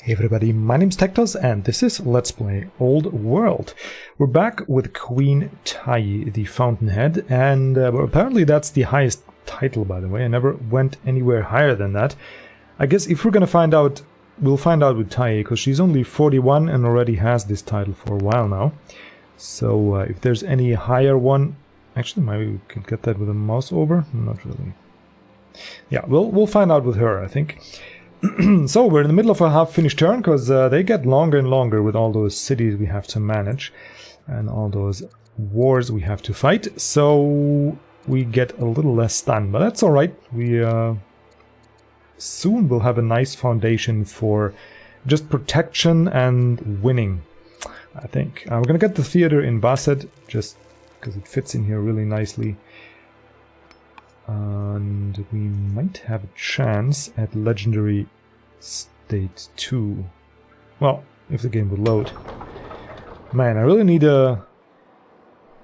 Hey everybody, my name's TecToss and this is Let's Play Old World. We're back with Queen Tai, the Fountainhead, and well, apparently that's the highest title, by the way. I never went anywhere higher than that. I guess if we're gonna find out, we'll find out with Tai, because she's only 41 and already has this title for a while now. So if there's any higher one, actually maybe we could get that with a mouse over? Not really. Yeah, we'll find out with her, I think. So we're in the middle of a half-finished turn, because they get longer and longer with all those cities we have to manage and all those wars we have to fight. So we get a little less done, but that's all right. We soon will have a nice foundation for just protection and winning, I think. We're gonna get the theater in Basset just because it fits in here really nicely. And we might have a chance at Legendary State 2. Well, if the game would load. Man, I really need a...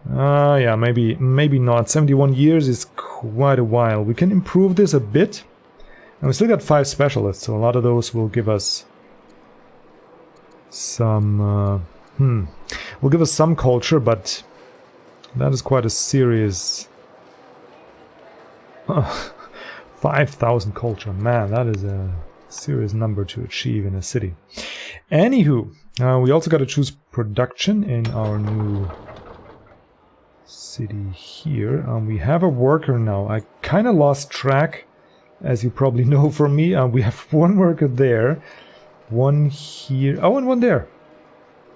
yeah, maybe not. 71 years is quite a while. We can improve this a bit. And we still got 5 specialists, so a lot of those will give us some... will give us some culture, but that is quite a serious... 5,000 culture, man, that is a serious number to achieve in a city. Anywho, we also got to choose production in our new city here. We have a worker now. I kind of lost track, as you probably know from me. We have one worker there, one here, oh, and one there.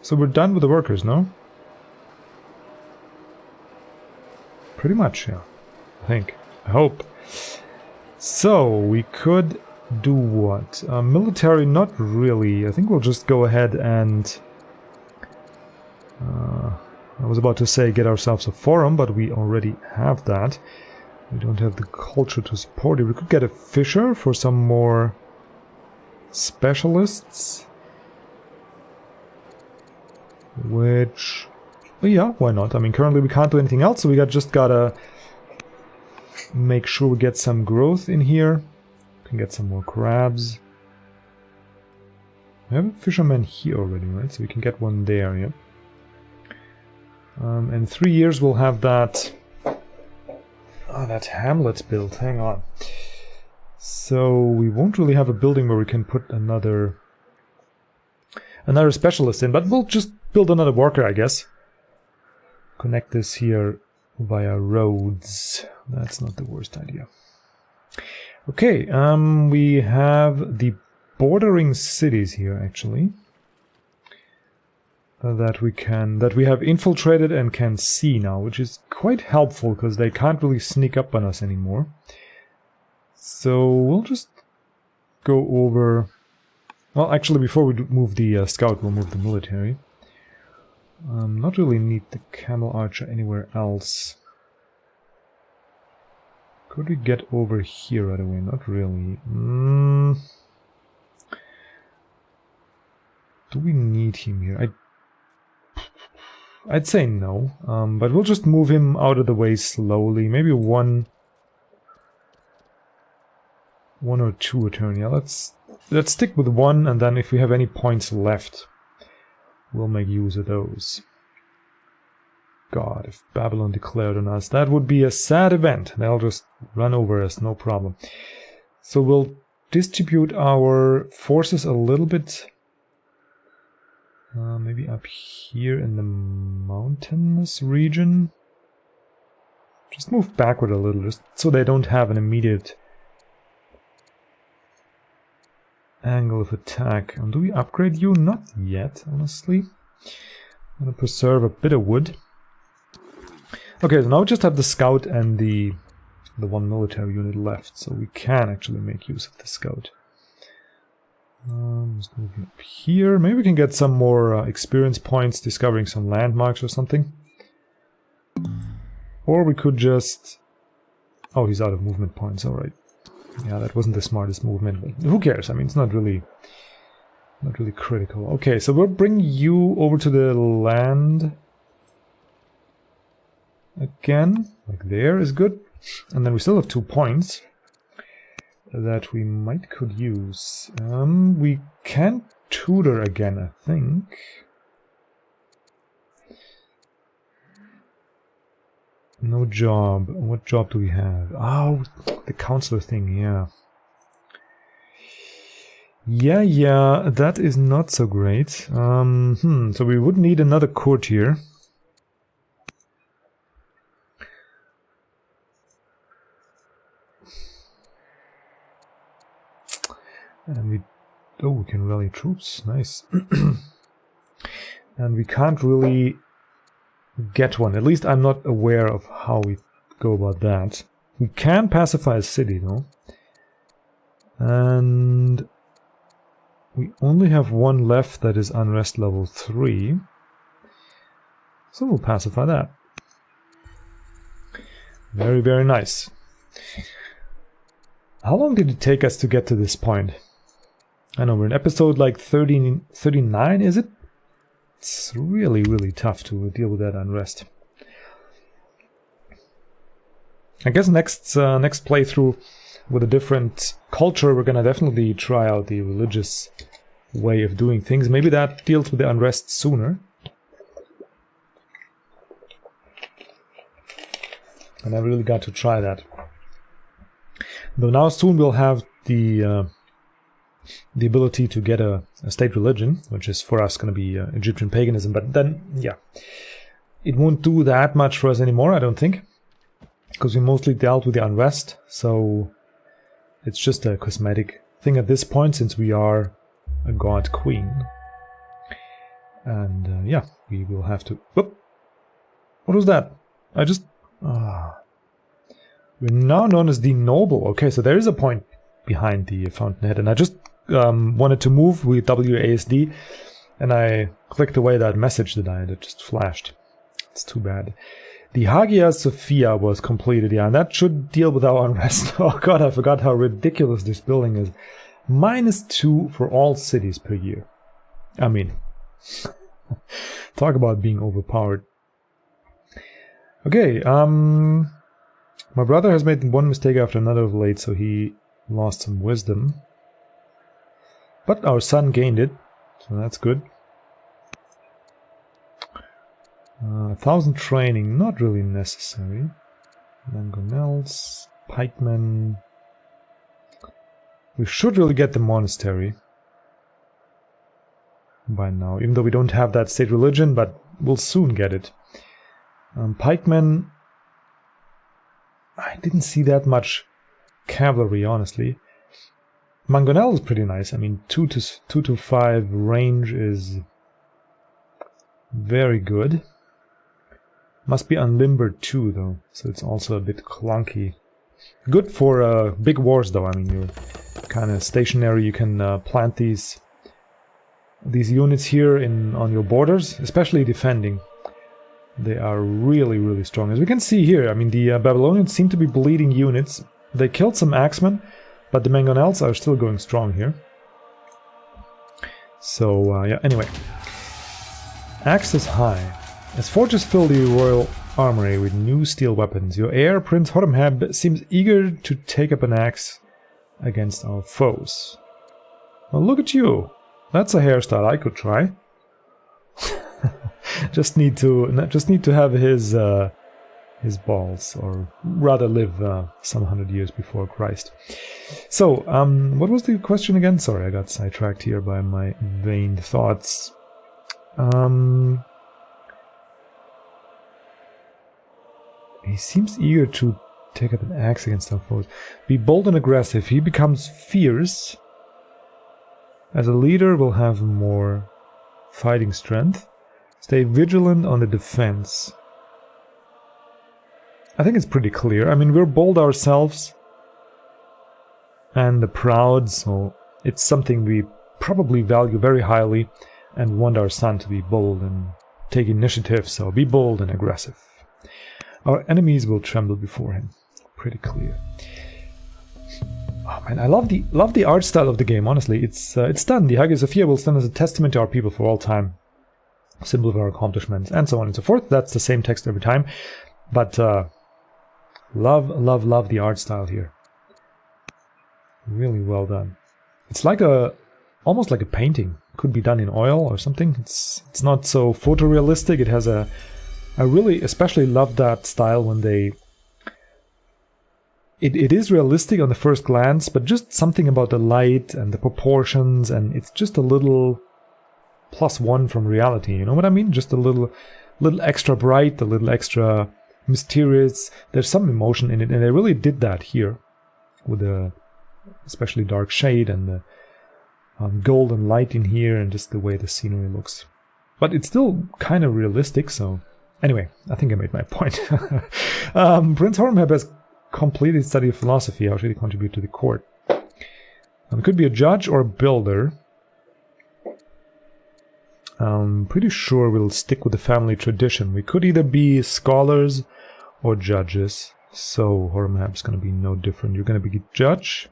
So we're done with the workers, no? Pretty much, yeah, I think. I hope. So, we could do what? Military, not really. I think we'll just go ahead and... I was about to say get ourselves a forum, but we already have that. We don't have the culture to support it. We could get a fisher for some more specialists. Which... well, yeah, why not? I mean, currently we can't do anything else, so we just gotta... make sure we get some growth in here. We can get some more crabs. We have a fisherman here already, right? So we can get one there, yeah. In 3 years we'll have that... oh, that hamlet built. Hang on. So we won't really have a building where we can put another specialist in, but we'll just build another worker, I guess. Connect this here via roads. That's not the worst idea. Okay, we have the bordering cities here, actually, that we have infiltrated and can see now, which is quite helpful because they can't really sneak up on us anymore. So we'll just go over. Well, actually, before we move the scout, we'll move the military. Not really need the camel archer anywhere else. Could we get over here right away? Not really. Do we need him here? I'd say no. But we'll just move him out of the way slowly. Maybe one or two attorney. Yeah, let's stick with one, and then if we have any points left, we'll make use of those. God, if Babylon declared on us, that would be a sad event. They'll just run over us, no problem. So we'll distribute our forces a little bit. Maybe up here in the mountainous region. Just move backward a little, just so they don't have an immediate angle of attack. And do we upgrade you? Not yet, honestly. I'm gonna preserve a bit of wood. Okay, so now we just have the scout and the one military unit left, so we can actually make use of the scout. Just moving up here. Maybe we can get some more experience points discovering some landmarks or something. Or we could just... oh, he's out of movement points, alright. Yeah, that wasn't the smartest movement, but who cares? I mean, it's not really critical. Okay, so we'll bring you over to the land again, like there is good. And then we still have 2 points that we could use. We can tutor again, I think. No job. What job do we have? Oh, the counselor thing, yeah. Yeah, that is not so great. So we would need another court here. And we can rally troops, nice. And we can't really get one, at least I'm not aware of how we go about that. We can pacify a city though. And we only have one left that is unrest level 3. So we'll pacify that. Very, very nice. How long did it take us to get to this point? I know we're in episode like 39, is it? It's really, really tough to deal with that unrest. I guess next playthrough with a different culture, we're gonna definitely try out the religious way of doing things. Maybe that deals with the unrest sooner. And I really got to try that. Though now soon we'll have the ability to get a state religion, which is for us going to be Egyptian paganism. But then, yeah, it won't do that much for us anymore, I don't think, because we mostly dealt with the unrest. So it's just a cosmetic thing at this point, since we are a god queen. And yeah, we will have to... Whoop! What was that? I just... We're now known as the noble. Okay, so there is a point behind the fountainhead, and I just wanted to move with WASD, and I clicked away that message that just flashed. It's too bad. The Hagia Sophia was completed, yeah, and that should deal with our unrest. Oh god, I forgot how ridiculous this building is. -2 for all cities per year. I mean, talk about being overpowered. Okay, my brother has made one mistake after another of late, so he lost some wisdom. But our son gained it, so that's good. 1,000 training, not really necessary. Mangonels, pikemen. We should really get the monastery by now, even though we don't have that state religion, but we'll soon get it. Pikemen, I didn't see that much cavalry, honestly. Mangonel is pretty nice. I mean, 2 to 5 range is very good. Must be unlimbered too, though, so it's also a bit clunky. Good for big wars, though. I mean, you're kind of stationary. You can plant these units here on your borders, especially defending. They are really, really strong. As we can see here, I mean, the Babylonians seem to be bleeding units. They killed some axemen, but the Mangonels are still going strong here. So, yeah, anyway. Axes high. As forges fill the royal armory with new steel weapons, your heir, Prince Horemheb, seems eager to take up an axe against our foes. Well, look at you. That's a hairstyle I could try. just need to have his balls, or rather live some 100 years before Christ. So, what was the question again? Sorry, I got sidetracked here by my vain thoughts. He seems eager to take up an axe against our foes. Be bold and aggressive. He becomes fierce. As a leader, will have more fighting strength. Stay vigilant on the defense. I think it's pretty clear. I mean, we're bold ourselves and proud, so it's something we probably value very highly and want our son to be bold and take initiative, so be bold and aggressive. Our enemies will tremble before him. Pretty clear. Oh man, I love the art style of the game, honestly. It's done. The Hagia Sophia will stand as a testament to our people for all time. Symbol of our accomplishments, and so on and so forth. That's the same text every time. But love the art style here. Really well done. It's like almost like a painting, could be done in oil or something. It's not so photorealistic. It has I really especially love that style when they... It is realistic on the first glance, but just something about the light and the proportions, and it's just a little +1 from reality, you know what I mean? Just a little extra bright, a little extra mysterious. There's some emotion in it, and they really did that here with the especially dark shade and the golden light in here, and just the way the scenery looks. But it's still kind of realistic, so... Anyway, I think I made my point. Prince Horemheb has completed study of philosophy. How should he contribute to the court? It could be a judge or a builder. I'm pretty sure we'll stick with the family tradition. We could either be scholars or judges. So Horemheb's going to be no different. You're going to be judge.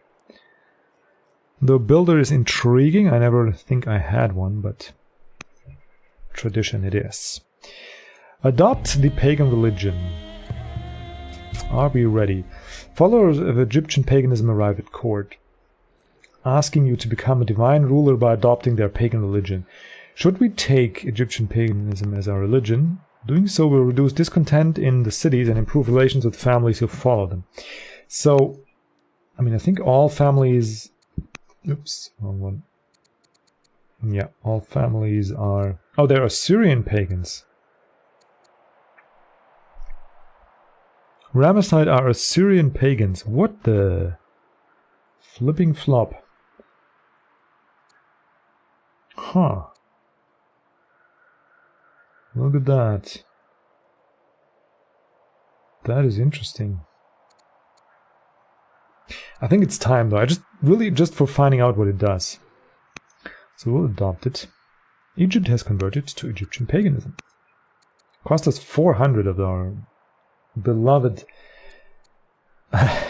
The builder is intriguing. I never think I had one, but tradition it is. Adopt the pagan religion. Are we ready? Followers of Egyptian paganism arrive at court, asking you to become a divine ruler by adopting their pagan religion. Should we take Egyptian paganism as our religion? Doing so will reduce discontent in the cities and improve relations with families who follow them. So, I mean, I think all families... Oops, wrong one. Yeah, all families are... Oh, they're Assyrian pagans. Ramesside are Assyrian pagans. What the... flipping flop. Huh. Look at that. That is interesting. I think it's time though. Just for finding out what it does. So we'll adopt it. Egypt has converted to Egyptian paganism. Cost us 400 of our beloved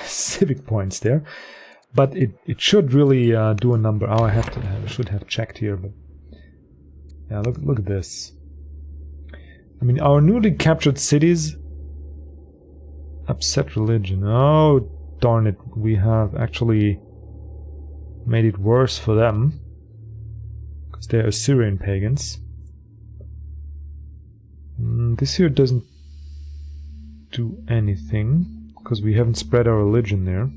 civic points there. But it should really do a number. Oh, I should have checked here, but yeah, look at this. I mean, our newly captured cities upset religion. Oh, darn it. We have actually made it worse for them. Because they're Assyrian pagans. This here doesn't do anything. Because we haven't spread our religion there.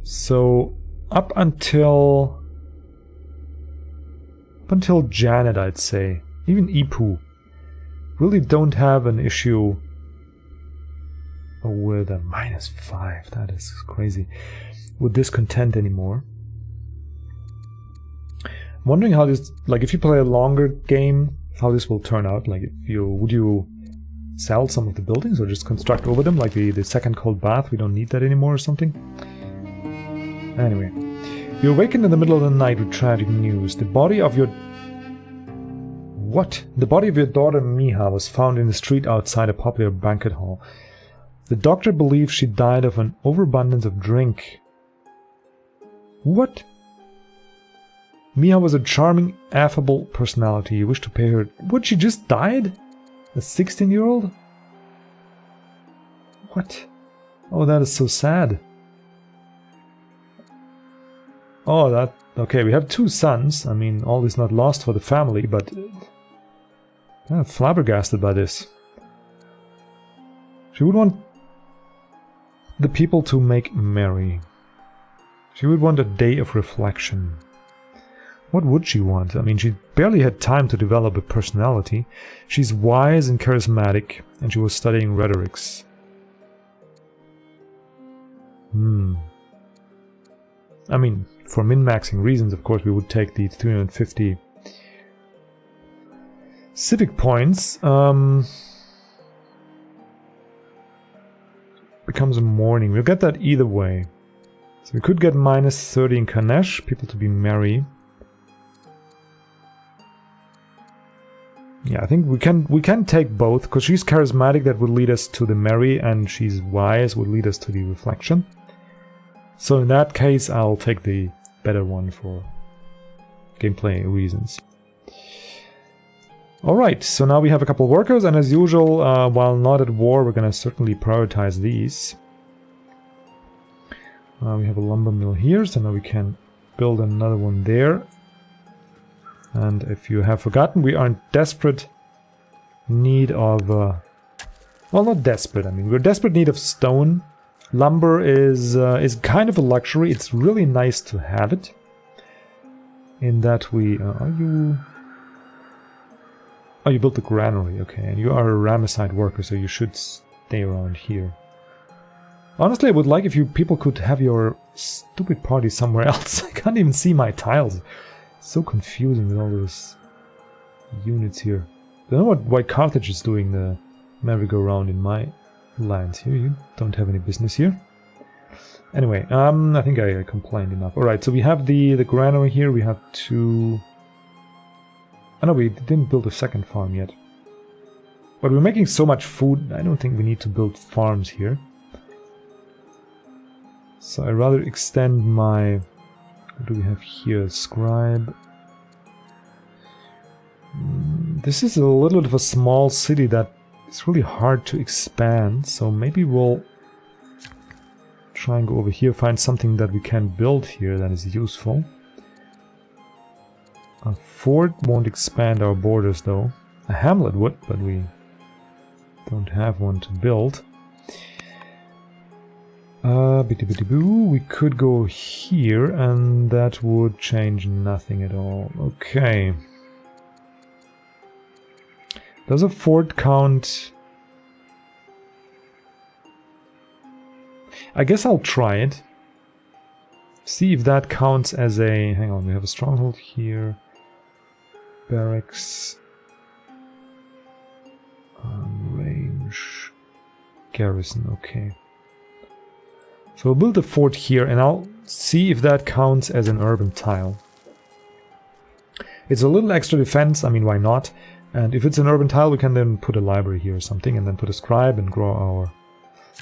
So, up until Janet, I'd say, even Ipu, really don't have an issue with a -5. That is crazy. With discontent anymore. I'm wondering how this, like, if you play a longer game, how this will turn out. Like, would you sell some of the buildings or just construct over them, like the second cold bath? We don't need that anymore or something. Anyway, you awakened in the middle of the night with tragic news. The body of your... What? The body of your daughter Miha was found in the street outside a popular banquet hall. The doctor believes she died of an overabundance of drink. What? Miha was a charming, affable personality. You wish to pay her... What, she just died? A 16-year-old? What? Oh, that is so sad. Oh, that... Okay, we have 2 sons. I mean, all is not lost for the family, but... I'm flabbergasted by this. She would want the people to make merry. She would want a day of reflection. What would she want? I mean, she barely had time to develop a personality. She's wise and charismatic, and she was studying rhetorics. I mean, for min-maxing reasons, of course, we would take the 350 civic points. Becomes a morning. We'll get that either way. So we could get -30 in Kanesh, people to be merry. Yeah, I think we can take both, because she's charismatic, that would lead us to the merry, and she's wise, would lead us to the reflection. So in that case, I'll take the better one for gameplay reasons. Alright, so now we have a couple workers, and as usual, while not at war, we're gonna certainly prioritize these. We have a lumber mill here, so now we can build another one there. And if you have forgotten, we are in desperate need of... well, not desperate, I mean, we're in desperate need of stone. Lumber is kind of a luxury. It's really nice to have it. In that we... are you... Oh, you built the granary, okay. And you are a Ramesside worker, so you should stay around here. Honestly, I would like if you people could have your stupid party somewhere else. I can't even see my tiles. It's so confusing with all those units here. I don't know why Carthage is doing the merry-go-round in my lands here. You don't have any business here. Anyway, I think I complained enough. Alright, so we have the granary here. We have two... Oh no, we didn't build a second farm yet. But we're making so much food, I don't think we need to build farms here. So I'd rather extend my... What do we have here? Scribe. This is a little bit of a small city that it's really hard to expand, so maybe we'll try and go over here, find something that we can build here that is useful. A fort won't expand our borders though. A hamlet would, but we don't have one to build. We could go here and that would change nothing at all. Okay. Does a fort count? I guess I'll try it. See if that counts as a... Hang on, we have a stronghold here. Barracks. Range. Garrison, okay. So we'll build a fort here and I'll see if that counts as an urban tile. It's a little extra defense, I mean, why not? And if it's an urban tile, we can then put a library here or something, and then put a scribe and grow our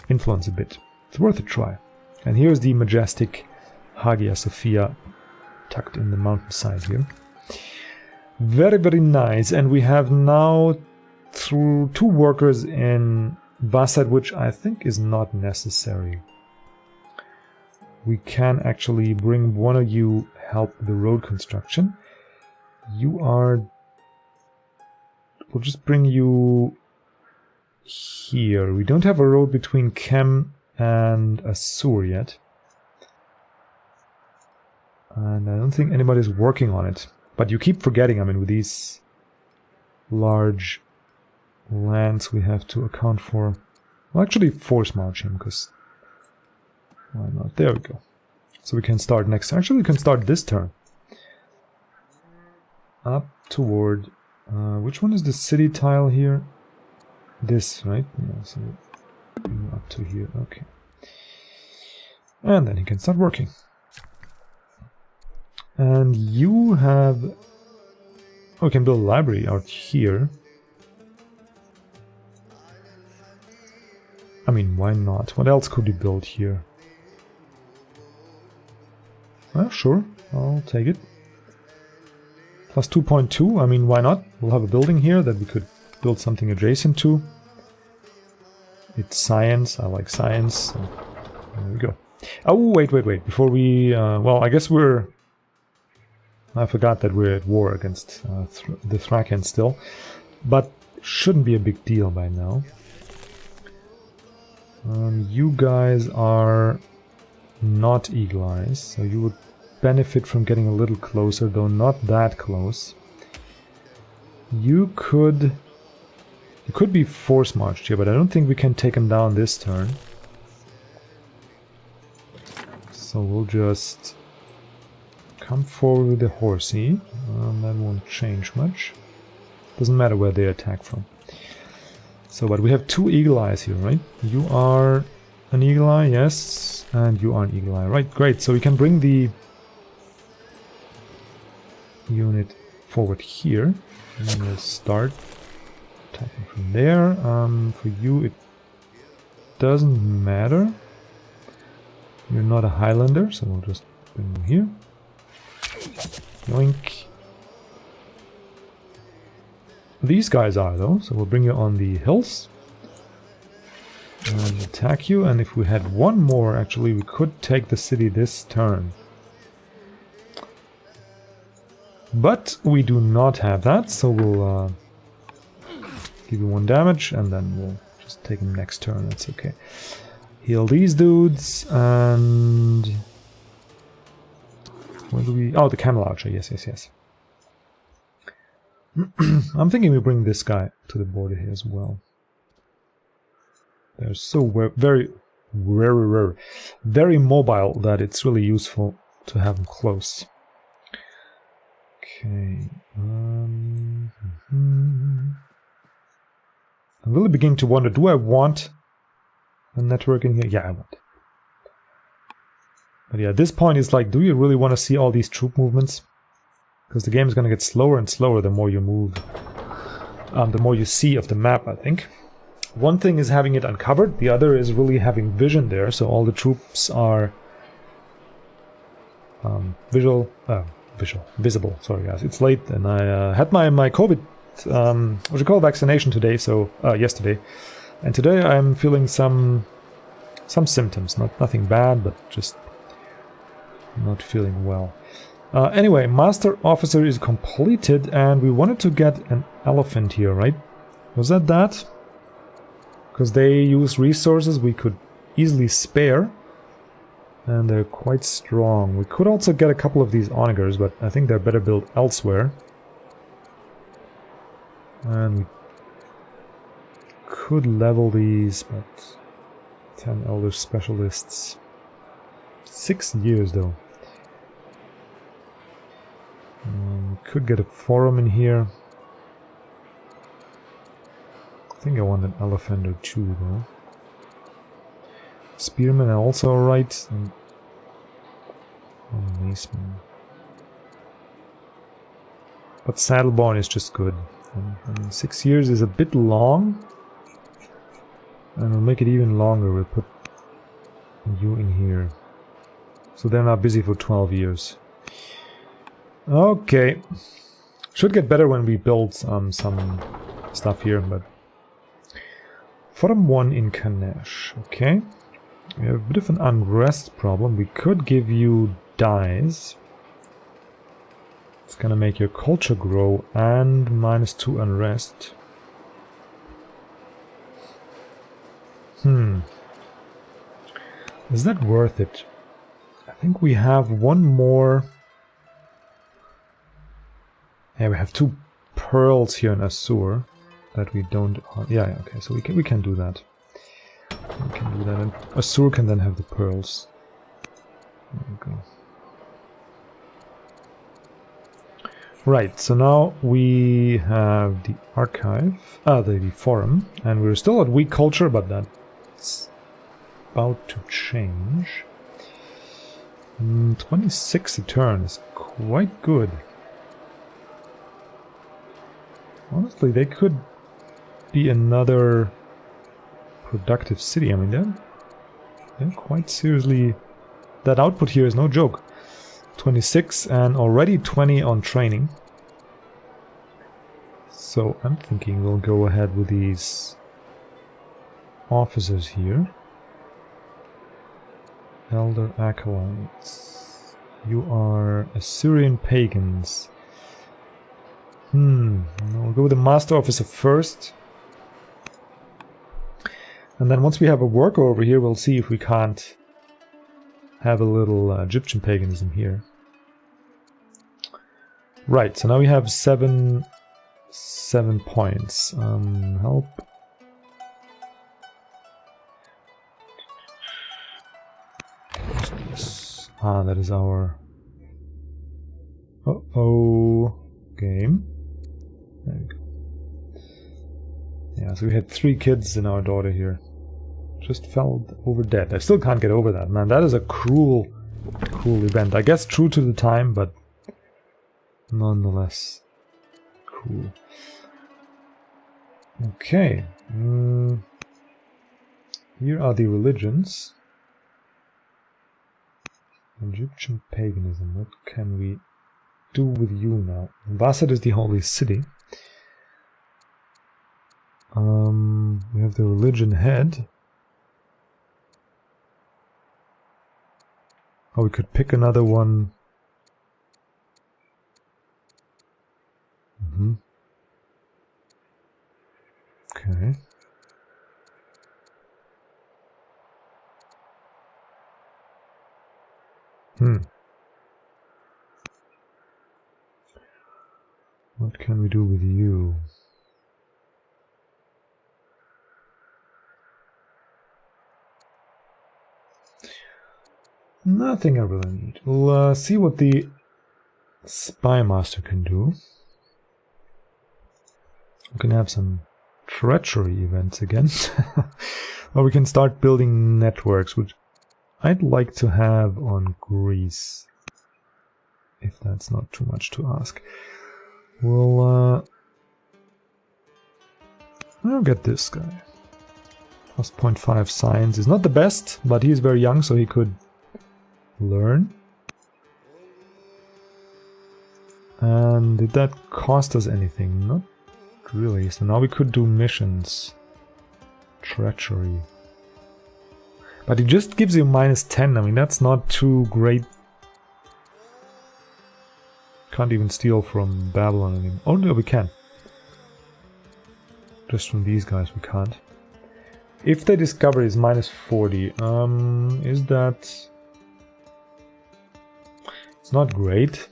influence a bit. It's worth a try. And here's the majestic Hagia Sophia tucked in the mountainside here. Very, very nice. And we have now through 2 workers in Vassad, which I think is not necessary. We can actually bring one of you help with the road construction. You are... We'll just bring you here. We don't have a road between Kem and Assur yet. And I don't think anybody's working on it. But you keep forgetting, I mean, with these large lands we have to account for. Well, actually force march him, because... Why not? There we go. So we can start next. Actually, we can start this turn. Up toward... which one is the city tile here? This, right? Yeah, so up to here, okay. And then he can start working. And you have... Oh, we can build a library out here. I mean, why not? What else could you build here? Well, sure, I'll take it. Plus 2.2, I mean, why not? We'll have a building here that we could build something adjacent to. It's science, I like science. So there we go. Oh, wait. Before we... well, I guess we're... I forgot that we're at war against the Thrakans still. But shouldn't be a big deal by now. You guys are not Eagle Eyes, so you would benefit from getting a little closer, though not that close. You could be force marched here, but I don't think we can take him down this turn. So we'll just come forward with the horsey. That won't change much. Doesn't matter where they attack from. So, but we have 2 Eagle Eyes here, right? You are an Eagle Eye, yes, and you are an Eagle Eye, right? Great. So we can bring the unit forward here, and then we'll start attacking from there. For you, it doesn't matter. You're not a Highlander, so we'll just bring them here. Yoink. These guys are, though, so we'll bring you on the hills. And attack you, and if we had one more, actually, we could take the city this turn. But we do not have that, so we'll give you 1 damage, and then we'll just take him next turn, that's okay. Heal these dudes, and... where do we... oh, the Camel Archer, yes, yes, yes. I'm thinking we bring this guy to the border here as well. They're so very mobile that it's really useful to have them close. Okay. I'm really beginning to wonder, do I want a network in here? Yeah, I want. But yeah, at this point it's like, do you really want to see all these troop movements? Because the game is going to get slower and slower the more you move. The more you see of the map, I think. One thing is having it uncovered, the other is really having vision there, so all the troops are visible. Sorry guys, it's late and I had my COVID vaccination today, so yesterday, and today I'm feeling some symptoms, nothing bad, but just not feeling well. Anyway, Master Officer is completed, and we wanted to get an elephant here, right? Was that? Because they use resources we could easily spare. And they're quite strong. We could also get a couple of these onagers, but I think they're better built elsewhere. And we could level these, but 10 Elder Specialists. 6 years though. Could get a forum in here. I think I want an elephant or 2 though. Spearmen are also alright. And Maceman. But Saddleborn is just good. And 6 years is a bit long. And we'll make it even longer. We'll put you in here. So they're not busy for 12 years. Okay. Should get better when we build some stuff here, but... Forum 1 in Kanesh. Okay. We have a bit of an unrest problem. We could give you dyes. It's gonna make your culture grow and -2 unrest. Is that worth it? I think we have one more. Yeah, we have 2 pearls here in Assur that we don't. Yeah, okay, so we can do that. We can do that, and Assur can then have the pearls. There we go. Right, so now we have the archive, the forum, and we're still at weak culture, but that's about to change. 26 a turn is quite good. Honestly, they could be another productive city. I mean, they're quite seriously... That output here is no joke. 26 and already 20 on training. So I'm thinking we'll go ahead with these officers here. Elder Acolytes. You are Assyrian pagans. We'll go with the Master Officer first. And then once we have a worker over here, we'll see if we can't have a little Egyptian paganism here. Right, so now we have 7 points. Help. That is our... game. There we go. Yeah, so we had 3 kids and our daughter here. Just fell over dead. I still can't get over that, man. That is a cruel event. I guess true to the time, but nonetheless cool. Okay. Here are the religions. Egyptian paganism. What can we do with you now? Basad is the holy city. We have the religion head. Or we could pick another one. Okay. What can we do with you? Nothing I really need. We'll see what the Spy Master can do. We can have some treachery events again. Or we can start building networks, which I'd like to have on Greece. If that's not too much to ask. We'll get this guy. Plus 0.5 science is not the best, but he's very young, so he could learn. And did that cost us anything? Not really. So now we could do missions. Treachery. But it just gives you -10. I mean, that's not too great. Can't even steal from Babylon anymore. Oh no, we can. Just from these guys we can't. If they discover is -40, is that... It's not great,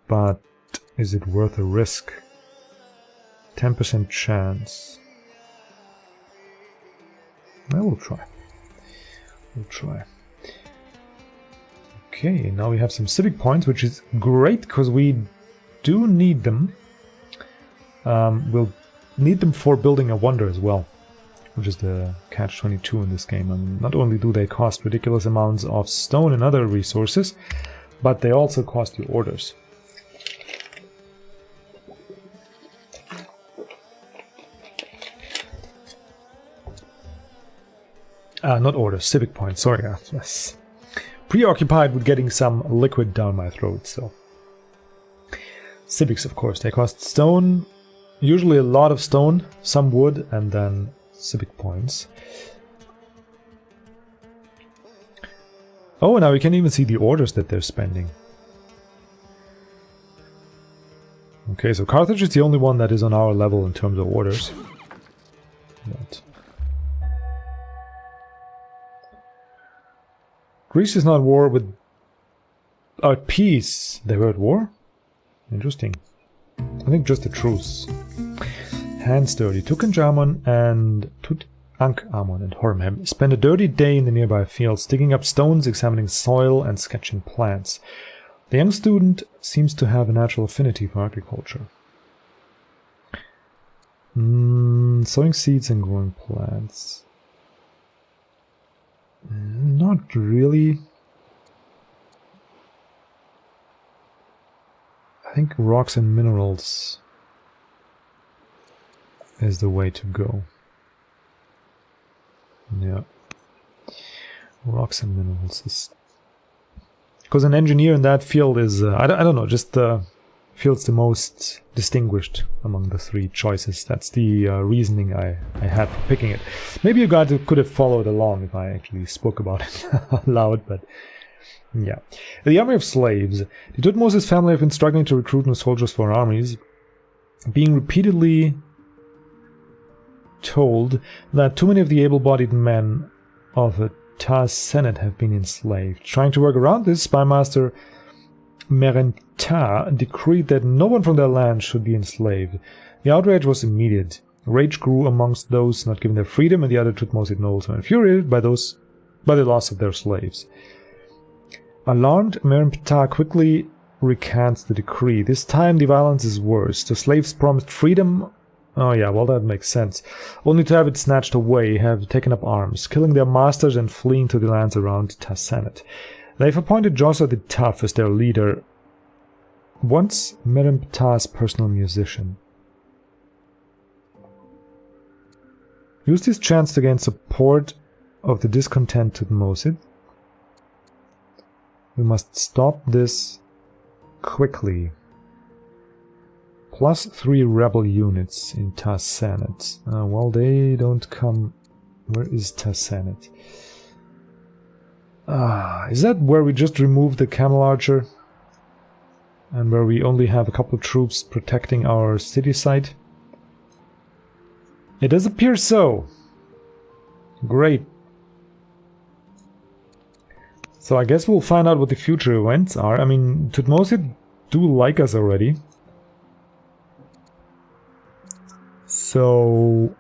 but is it worth a risk? 10% chance. Well, we'll try. We'll try. Okay, now we have some civic points, which is great, because we do need them. We'll need them for building a wonder as well, which is the catch-22 in this game. And not only do they cost ridiculous amounts of stone and other resources, but they also cost you orders. Not orders, civic points, sorry. Yes. Preoccupied with getting some liquid down my throat, so. Civics, of course, they cost stone, usually a lot of stone, some wood, and then civic points. Oh, now we can even see the orders that they're spending. Okay, so Carthage is the only one that is on our level in terms of orders. But Greece is not at war with... at peace. They were at war? Interesting. I think just a truce. Hands dirty. Tutankamon and Tutankhamon and Horemheb spend a dirty day in the nearby fields, digging up stones, examining soil, and sketching plants. The young student seems to have a natural affinity for agriculture. Sowing seeds and growing plants. Not really. I think rocks and minerals is the way to go. Yeah. Rocks and minerals is... Because an engineer in that field is, I don't know, just feels the most distinguished among the three choices. That's the reasoning I had for picking it. Maybe you guys could have followed along if I actually spoke about it aloud, but yeah. The army of slaves. The Tutmosis family have been struggling to recruit new soldiers for armies, being repeatedly told that too many of the able-bodied men of the TecToss Senate have been enslaved. Trying to work around this, Spymaster Merenta decreed that no one from their land should be enslaved. The outrage was immediate. Rage grew amongst those not given their freedom, and the other Tutmosis nobles were infuriated by the loss of their slaves. Alarmed, Merenta quickly recants the decree. This time the violence is worse. The slaves promised freedom. Oh yeah, well that makes sense. Only to have it snatched away, have taken up arms, killing their masters and fleeing to the lands around Tassanet. They've appointed Joshua the Tough as their leader, once Merempta's personal musician. Use this chance to gain support of the discontent Tutmosis. We must stop this quickly. +3 rebel units in Tassanet. Well, they don't come... Where is Tassanet? Is that where we just removed the camel archer? And where we only have a couple of troops protecting our city site? It does appear so. Great. So I guess we'll find out what the future events are. I mean, Tutmosis do like us already. So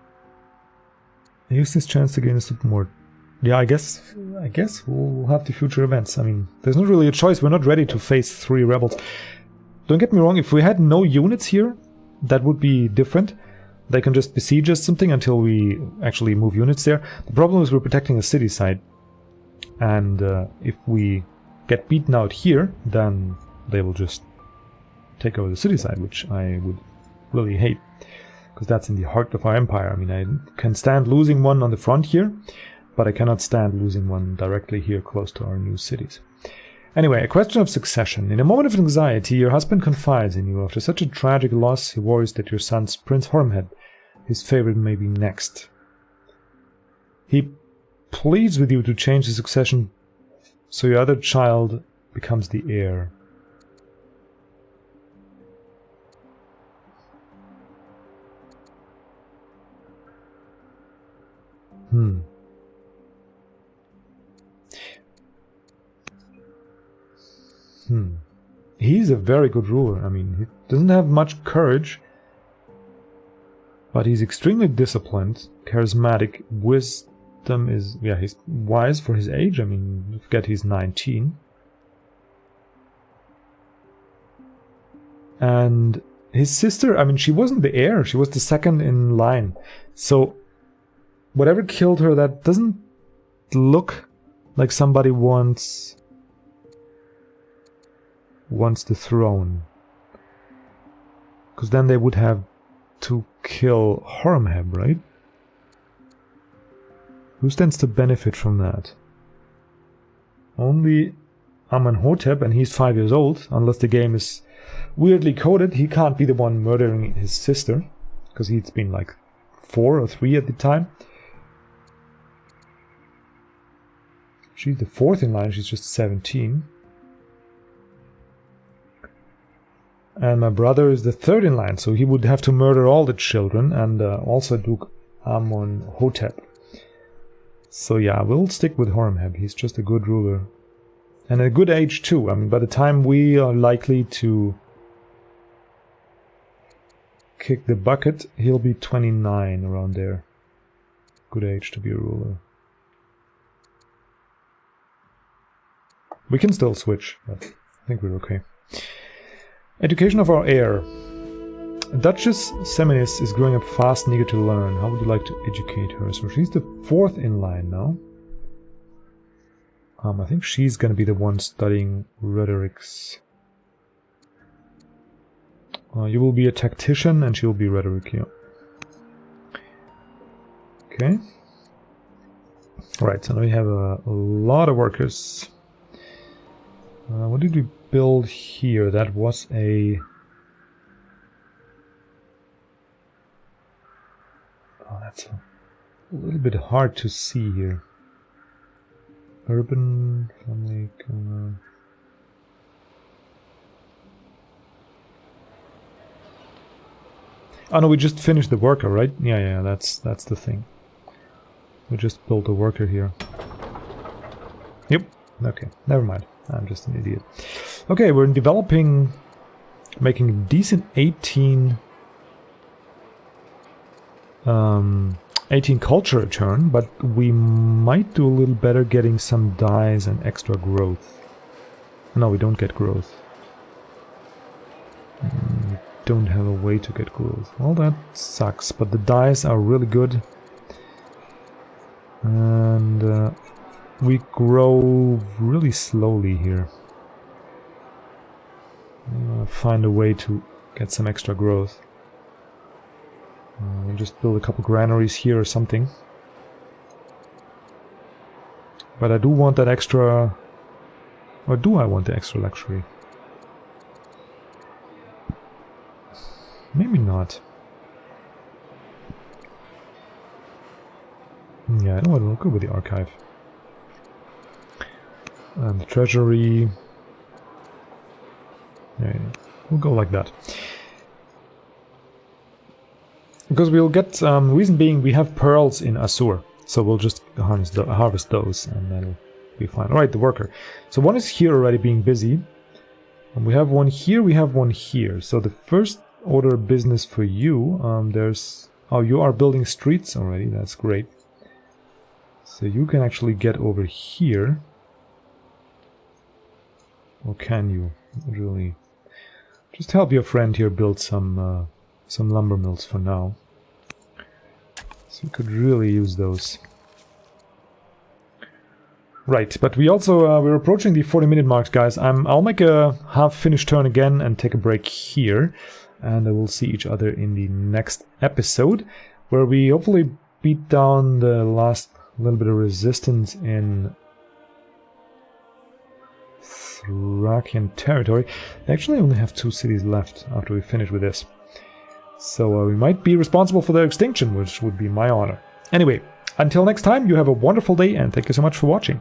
use this chance to gain a super more. Yeah, I guess we'll have the future events. I mean, there's not really a choice. We're not ready to face 3 rebels. Don't get me wrong, if we had no units here, that would be different. They can just besiege us something until we actually move units there. The problem is we're protecting the city side. And if we get beaten out here, then they will just take over the city side, which I would really hate. Because that's in the heart of our empire. I mean, I can stand losing one on the front here, but I cannot stand losing one directly here close to our new cities. Anyway, a question of succession. In a moment of anxiety, your husband confides in you. After such a tragic loss, he worries that your son's Prince Hormhead, his favorite, may be next. He pleads with you to change the succession so your other child becomes the heir. He's a very good ruler. I mean, he doesn't have much courage, but he's extremely disciplined, charismatic, wisdom is... yeah, he's wise for his age. I mean, forget he's 19. And his sister, I mean, she wasn't the heir, she was the second in line. So, whatever killed her, that doesn't look like somebody wants the throne. Because then they would have to kill Horemheb, right? Who stands to benefit from that? Only Amenhotep, and he's 5 years old. Unless the game is weirdly coded, he can't be the one murdering his sister. Because he's been like 4 or 3 at the time. She's the 4th in line, she's just 17. And my brother is the 3rd in line, so he would have to murder all the children, and also Duke Amenhotep. So yeah, we'll stick with Horemheb. He's just a good ruler. And a good age too. I mean, by the time we are likely to kick the bucket, he'll be 29, around there. Good age to be a ruler. We can still switch, but I think we're okay. Education of our heir. Duchess Seminis is growing up fast and eager to learn. How would you like to educate her? So she's the 4th in line now. I think she's gonna be the one studying rhetorics. You will be a tactician and she will be rhetoric, yeah. Okay. Alright, so now we have a lot of workers. What did we build here? That was a... oh, that's a little bit hard to see here. Urban family... oh no, we just finished the worker, right? Yeah, that's the thing. We just built a worker here. Yep, okay, never mind. I'm just an idiot. Okay, we're developing, making a decent 18 culture return, but we might do a little better getting some dyes and extra growth. No, we don't get growth. We don't have a way to get growth. Well, that sucks, but the dyes are really good. And we grow really slowly here. Find a way to get some extra growth. We'll just build a couple granaries here or something. But I do want that extra... or do I want the extra luxury? Maybe not. Yeah, I know what, we'll go with the archive. And the treasury. Yeah, we'll go like that. Because we'll get, reason being, we have pearls in Azure. So we'll just harvest those and that'll be fine. Alright, the worker. So one is here already being busy. And we have one here, we have one here. So the first order of business for you, there's... Oh, you are building streets already, that's great. So you can actually get over here. Or can you? Really? Just help your friend here build some lumber mills for now. So you could really use those. Right, but we also we're approaching the 40-minute marks, guys. I'll make a half-finished turn again and take a break here, and we'll see each other in the next episode, where we hopefully beat down the last little bit of resistance in Thracian territory. They actually only have 2 cities left after we finish with this, so we might be responsible for their extinction, which would be my honor. Anyway, until next time, you have a wonderful day, and thank you so much for watching.